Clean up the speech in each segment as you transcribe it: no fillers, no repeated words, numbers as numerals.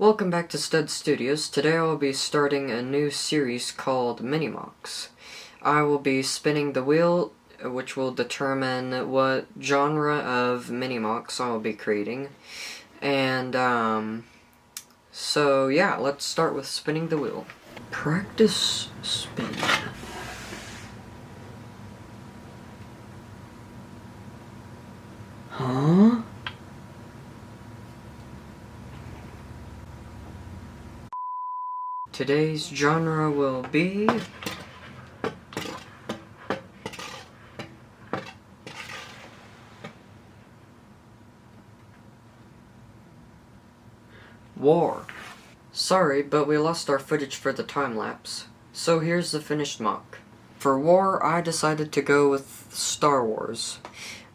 Welcome back to Stud Studios. Today I will be starting a new series called Mini Mocs. I will be spinning the wheel, which will determine what genre of Mini Mocs I will be creating. And, so yeah, let's start with spinning the wheel. Practice spin. Huh? Today's genre will be war. Sorry, but we lost our footage for the time-lapse. So here's the finished mock. For war, I decided to go with Star Wars.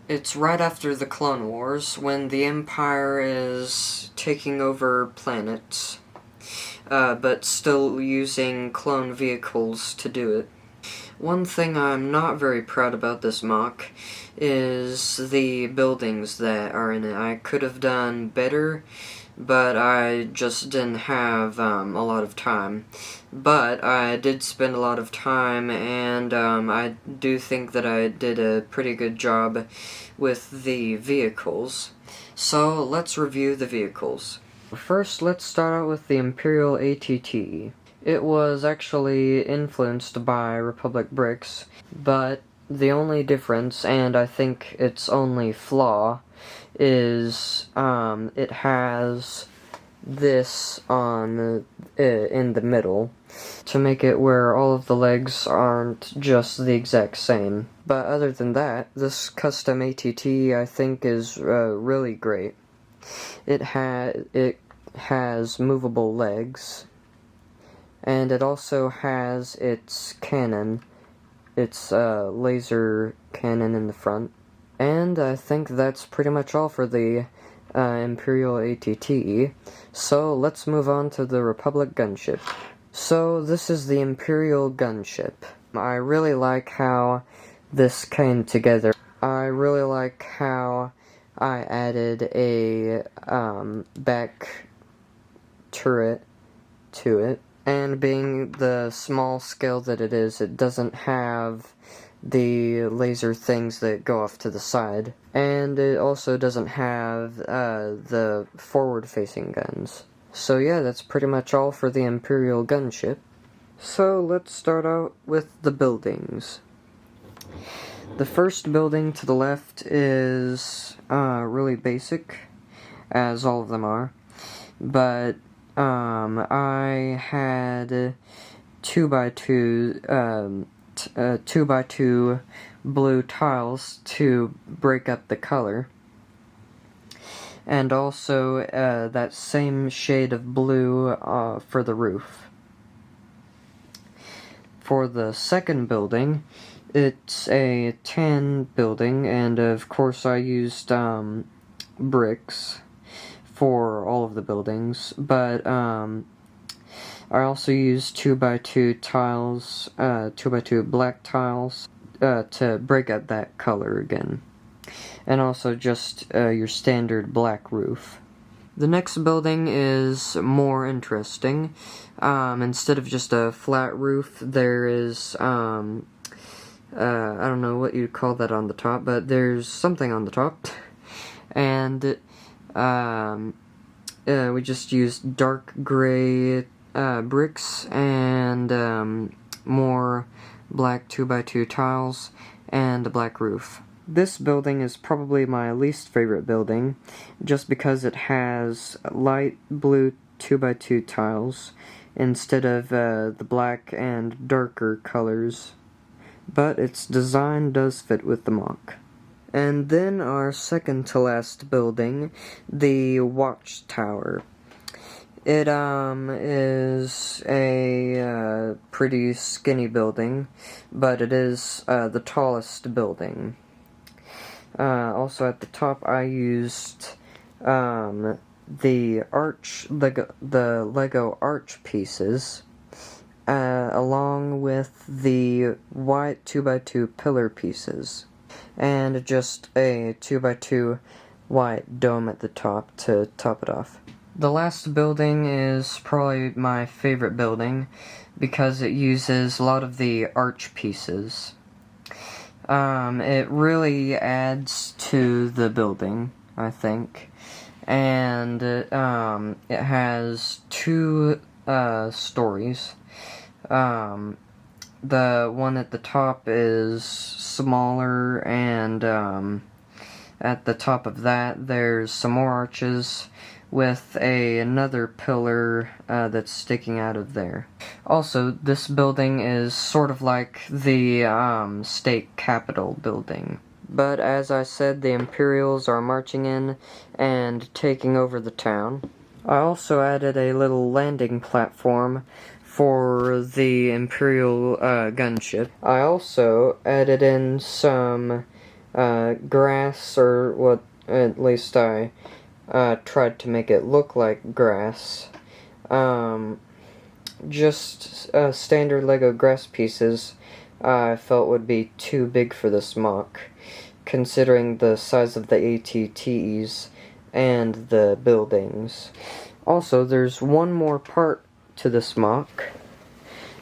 It's right after the Clone Wars, when the Empire is taking over planets, but still using clone vehicles to do it. One thing I'm not very proud about this mock is the buildings that are in it. I could have done better, but I just didn't have a lot of time. But I did spend a lot of time, and I do think that I did a pretty good job with the vehicles. So let's review the vehicles. First, let's start out with the Imperial ATT. It was actually influenced by Republic Bricks, but the only difference, and I think its only flaw, is it has this on in the middle to make it where all of the legs aren't just the exact same. But other than that, this custom ATT I think is really great. It has movable legs, and it also has its cannon, its laser cannon in the front. And I think that's pretty much all for the Imperial ATT, so let's move on to the Republic gunship. So this is the Imperial gunship. I really like how this came together. I really like how I added a back turret to it, and being the small scale that it is, it doesn't have the laser things that go off to the side, and it also doesn't have the forward-facing guns. So yeah, that's pretty much all for the Imperial gunship. So let's start out with the buildings. The first building to the left is really basic, as all of them are, but I had 2x2 2x2 blue tiles to break up the color, and also that same shade of blue for the roof. For the second building, it's a tan building, and of course I used bricks for all of the buildings, but I also used 2x2 tiles, 2x2 black tiles, to break up that color again. And also just your standard black roof. The next building is more interesting. Instead of just a flat roof, there is, I don't know what you'd call that on the top, but there's something on the top. And, we just used dark gray bricks and more black 2x2 tiles and a black roof. This building is probably my least favorite building, just because it has light blue 2x2 tiles instead of the black and darker colors, but its design does fit with the mock. And then our second to last building, the watchtower. It is a pretty skinny building, but it is the tallest building. Also at the top I used the Lego arch pieces, along with the white 2x2 pillar pieces, and just a 2x2 white dome at the top to top it off. The last building is probably my favorite building because it uses a lot of the arch pieces. It really adds to the building, I think. And it has two stories. The one at the top is smaller, and at the top of that there's some more arches with another pillar that's sticking out of there. Also, this building is sort of like the state capitol building. But as I said, the Imperials are marching in and taking over the town. I also added a little landing platform for the Imperial gunship. I also added in some grass, or what at least I tried to make it look like grass. Just standard Lego grass pieces I felt would be too big for this mock, considering the size of the ATTs and the buildings. Also, there's one more part to this mock.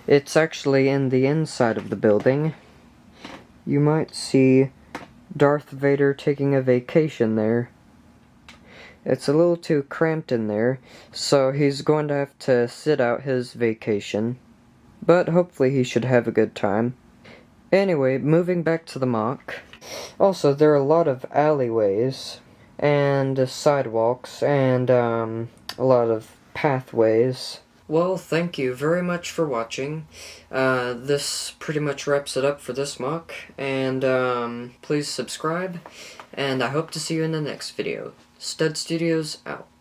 It's actually in the inside of the building. You might see Darth Vader taking a vacation there. It's a little too cramped in there, so he's going to have to sit out his vacation. But hopefully he should have a good time. Anyway, moving back to the mock. Also, there are a lot of alleyways and sidewalks and a lot of pathways. Well, thank you very much for watching. This pretty much wraps it up for this mock, and please subscribe, and I hope to see you in the next video. Stud Studios out.